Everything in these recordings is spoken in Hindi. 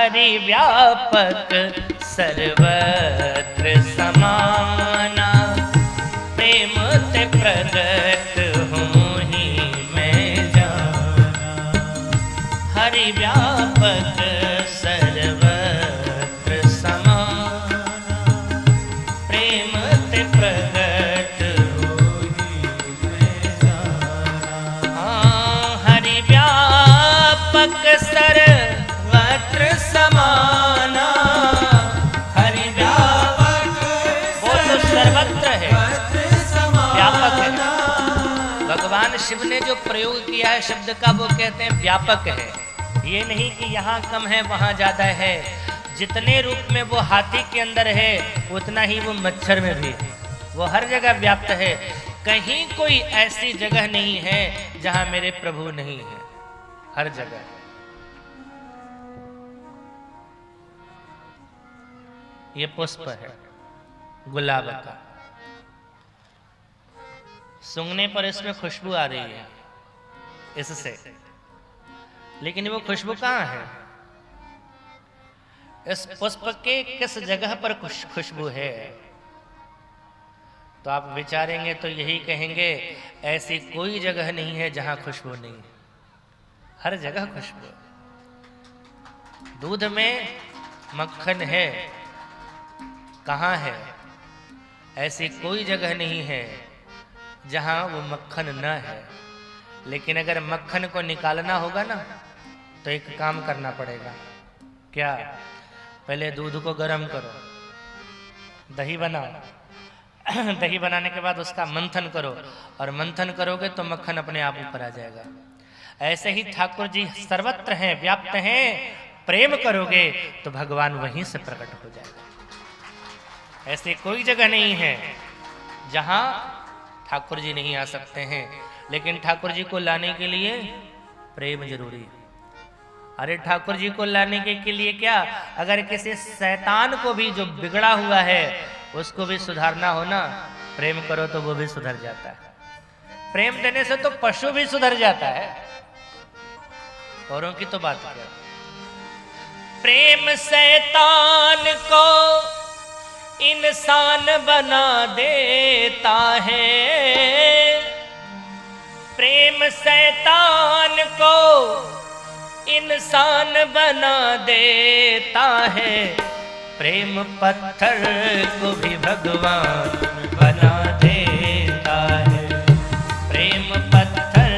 हरि व्यापक सर्वत्र समाना, प्रेम ते प्रगट हूँ ही मैं जाना। हरि व्यापक सर्वत्र समाना, प्रेम ते प्रगट हूँ ही मैं जाना। हाँ, हरि व्यापक सर्वत्र समाना, हरि व्यापक, वो तो सर्वत्र है, व्यापक है। भगवान शिव ने जो प्रयोग किया है शब्द का वो कहते हैं व्यापक है। ये नहीं कि यहाँ कम है वहाँ ज्यादा है। जितने रूप में वो हाथी के अंदर है उतना ही वो मच्छर में भी है। वो हर जगह व्याप्त है। कहीं कोई ऐसी जगह नहीं है जहाँ मेरे प्रभु नहीं है, हर जगह। ये पुष्प है गुलाब का, सूंघने पर इसमें खुशबू आ रही है इससे, लेकिन वो खुशबू कहाँ है? इस पुष्प के किस जगह पर खुशबू है? तो आप विचारेंगे तो यही कहेंगे ऐसी कोई जगह नहीं है जहां खुशबू नहीं है, हर जगह खुशबू है। दूध में मक्खन है, कहाँ है? ऐसी कोई जगह नहीं है जहां वो मक्खन न है। लेकिन अगर मक्खन को निकालना होगा ना तो एक काम करना पड़ेगा। क्या? पहले दूध को गर्म करो, दही बनाओ, दही बनाने के बाद उसका मंथन करो, और मंथन करोगे तो मक्खन अपने आप ऊपर आ जाएगा। ऐसे ही ठाकुर जी सर्वत्र हैं, व्याप्त हैं। प्रेम करोगे तो भगवान वहीं से प्रकट हो जाएगा। ऐसी कोई जगह नहीं है जहां ठाकुर जी नहीं आ सकते हैं। लेकिन ठाकुर जी को लाने के लिए प्रेम जरूरी है। अरे ठाकुर जी को लाने के लिए क्या, अगर किसी शैतान को भी जो बिगड़ा हुआ है उसको भी सुधारना हो ना, प्रेम करो तो वो भी सुधर जाता है। प्रेम देने से तो पशु भी सुधर जाता है, औरों की तो बात क्या। प्रेम शैतान को इंसान बना देता है, प्रेम शैतान को इंसान बना देता है। प्रेम पत्थर को भी भगवान बना देता है। प्रेम पत्थर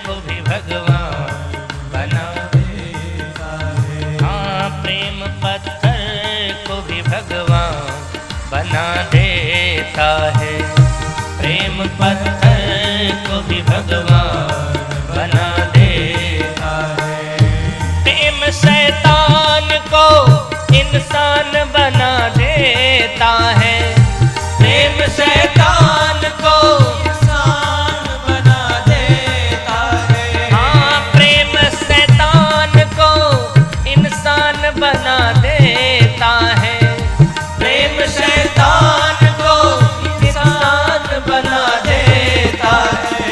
को भी भगवान बना देता है। हाँ, प्रेम पत्थर को भी भगवान बना देता है। प्रेम पत्थर को भी भगवान बना देता है। प्रेम शैतान को इंसान बना देता है। प्रेम शैतान को इंसान बना देता है। हाँ, प्रेम शैतान को इंसान बना देता है। प्रेम शैतान को इंसान बना देता है।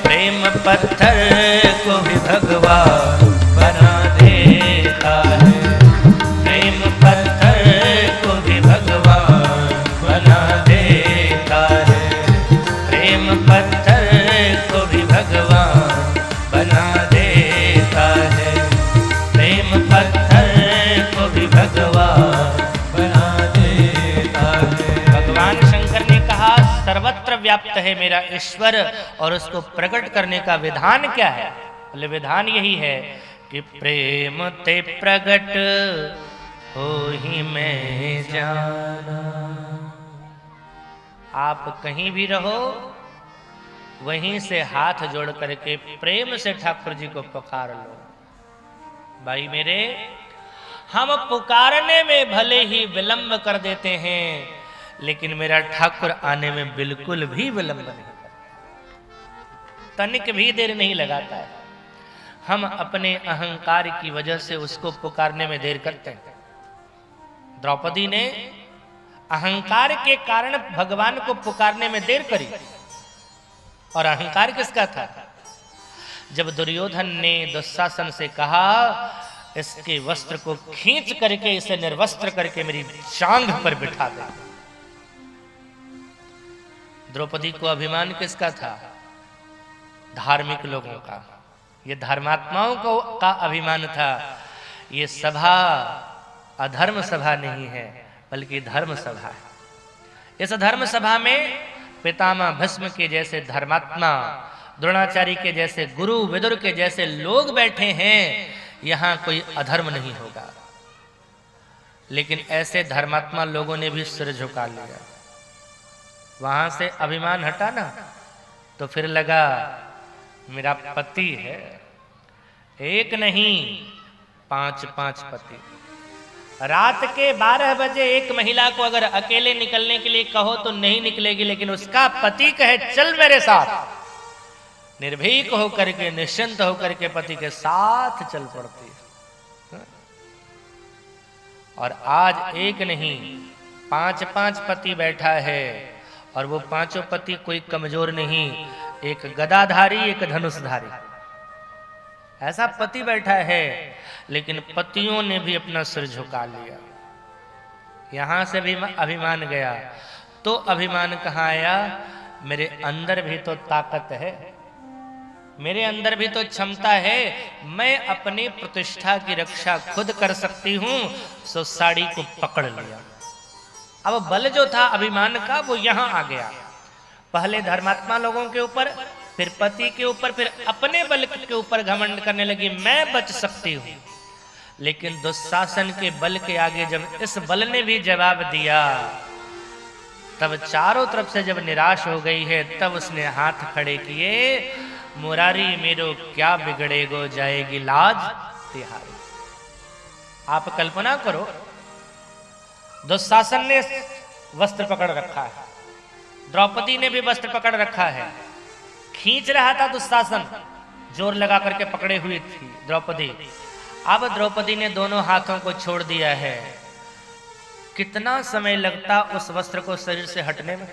प्रेम पत्थर को भी भगवान बना देता है। प्रेम पत्थर को भी भगवान बना देता है। प्रेम पत्थर को भी भगवान बना देता है। प्रेम पत्थर को भी भगवान बना देता है। भगवान शंकर ने कहा सर्वत्र व्याप्त है मेरा ईश्वर, और उसको प्रकट करने का विधान क्या है? बोले विधान यही है कि प्रेम ते प्रगट हो ही मैं जाना। आप कहीं भी रहो, वहीं से हाथ जोड़ करके प्रेम से ठाकुर जी को पुकार लो। भाई मेरे, हम पुकारने में भले ही विलंब कर देते हैं, लेकिन मेरा ठाकुर आने में बिल्कुल भी विलंब नहीं करता, तनिक भी देर नहीं लगाता है। हम अपने अहंकार की वजह से उसको पुकारने में देर करते हैं। द्रौपदी ने अहंकार के कारण भगवान को पुकारने में देर करी, और अहंकार किसका था? जब दुर्योधन ने दुशासन से कहा इसके वस्त्र को खींच करके इसे निर्वस्त्र करके मेरी जांघ पर बिठा दे। द्रौपदी को अभिमान किसका था? धार्मिक लोगों का। ये धर्मात्माओं को का अभिमान था। ये सभा अधर्म सभा नहीं है, बल्कि धर्म सभा है। इस धर्म सभा में पितामह भस्म के जैसे धर्मात्मा, द्रोणाचार्य के जैसे गुरु, विदुर के जैसे लोग बैठे हैं। यहां कोई अधर्म नहीं होगा। लेकिन ऐसे धर्मात्मा लोगों ने भी सिर झुका लिया। वहां से अभिमान हटा ना, तो फिर लगा मेरा पति है, एक नहीं 5-5 पति। रात के 12 बजे एक महिला को अगर अकेले निकलने के लिए कहो तो नहीं निकलेगी, लेकिन उसका पति कहे चल मेरे साथ, निर्भीक होकर के, निश्चिंत होकर के पति के साथ चल पड़ती है। और आज एक नहीं 5-5 पति बैठा है, और वो 5 पति कोई कमजोर नहीं, एक गदाधारी, एक धनुषधारी, ऐसा पति बैठा है। लेकिन पतियों ने भी अपना सिर झुका लिया। यहां से भी अभिमान गया। तो अभिमान कहां आया? मेरे अंदर भी तो ताकत है, मेरे अंदर भी तो क्षमता है, मैं अपनी प्रतिष्ठा की रक्षा खुद कर सकती हूं। सो साड़ी को पकड़ लिया। अब बल जो था अभिमान का, वो यहां आ गया। पहले धर्मात्मा लोगों के ऊपर, फिर पति के ऊपर, फिर अपने बल के ऊपर घमंड करने लगी, मैं बच सकती हूं। लेकिन दुशासन के बल के आगे जब इस बल ने भी जवाब दिया, तब चारों तरफ से जब निराश हो गई है, तब उसने हाथ खड़े किए, मुरारी मेरो क्या बिगड़ेगो, जाएगी लाज तिहारी। आप कल्पना करो, दुशासन ने वस्त्र पकड़ रखा है, द्रौपदी ने भी वस्त्र पकड़ रखा है, खींच रहा था दुशासन, जोर लगा करके पकड़े हुई थी द्रौपदी। अब द्रौपदी ने दोनों हाथों को छोड़ दिया है। कितना समय लगता उस वस्त्र को शरीर से हटने में?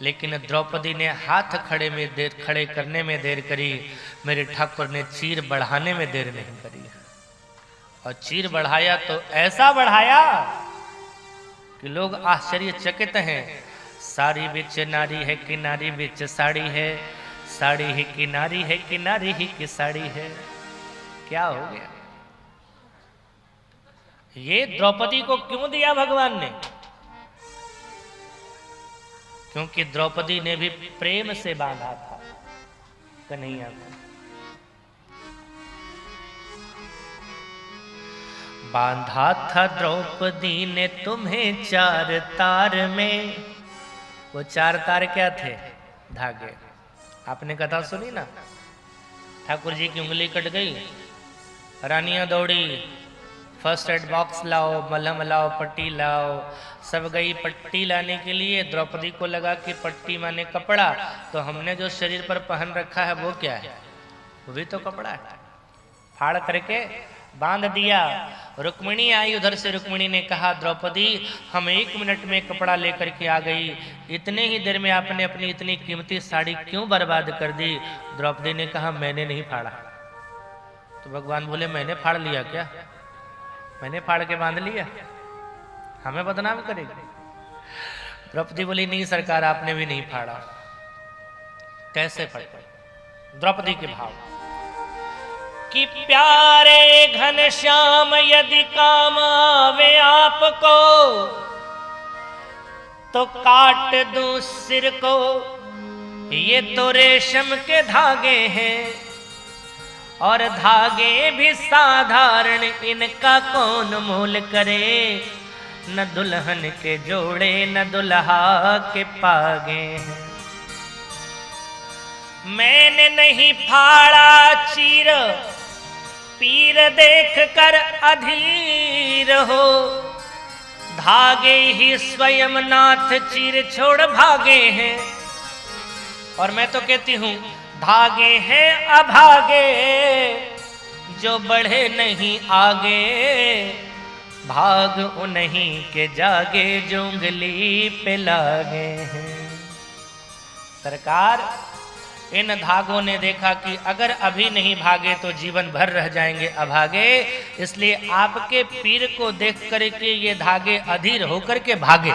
लेकिन द्रौपदी ने हाथ खड़े करने में देर करी, मेरे ठाकुर ने चीर बढ़ाने में देर नहीं करी। और चीर बढ़ाया तो ऐसा बढ़ाया कि लोग आश्चर्यचकित हैं। साड़ी बिच नारी है कि नारी बिच साड़ी है, साड़ी ही की नारी है कि नारी ही की साड़ी है। क्या हो गया? ये द्रौपदी को क्यों दिया भगवान ने? क्योंकि द्रौपदी ने भी प्रेम से बांधा था कन्हैया को। बांधा था द्रौपदी ने तुम्हें 4 तार में। वो 4 तार क्या थे? धागे। आपने कथा सुनी ना, ठाकुर जी की उंगली कट गई, रानियां दौड़ी, फर्स्ट एड बॉक्स लाओ, मलहम लाओ, पट्टी लाओ, सब गई पट्टी लाने के लिए। द्रौपदी को लगा कि पट्टी माने कपड़ा, तो हमने जो शरीर पर पहन रखा है वो क्या है? वो भी तो कपड़ा है। फाड़ करके बांध दिया। रुक्मिणी आई उधर से, रुक्मिणी ने कहा द्रौपदी हम 1 मिनट में कपड़ा लेकर के आ गई, इतने ही देर में आपने अपनी इतनी कीमती साड़ी क्यों बर्बाद कर दी? द्रौपदी ने कहा मैंने नहीं फाड़ा। तो भगवान बोले मैंने फाड़ लिया क्या? मैंने फाड़ के बांध लिया, हमें बदनाम करेगी। द्रौपदी बोली नहीं सरकार, आपने भी नहीं फाड़ा। कैसे फाड़ा? द्रौपदी के भाव कि प्यारे घनश्याम यदि काम आवे आपको, तो काट दूं सिर को, ये तो रेशम के धागे हैं, और धागे भी साधारण, इनका कौन मोल करे। न दुल्हन के जोड़े न दुल्हा के पागे हैं। मैंने नहीं फाड़ा चीर, पीर देख कर अधीर हो, धागे ही स्वयं नाथ चीर छोड़ भागे हैं। और मैं तो कहती हूं धागे हैं अभागे, जो बढ़े नहीं आगे, भाग उन्हीं के जागे जो उंगली पे लागे हैं। सरकार इन धागों ने देखा कि अगर अभी नहीं भागे तो जीवन भर रह जाएंगे अभागे, इसलिए आपके पीर को देख कर के ये धागे अधीर होकर के भागे।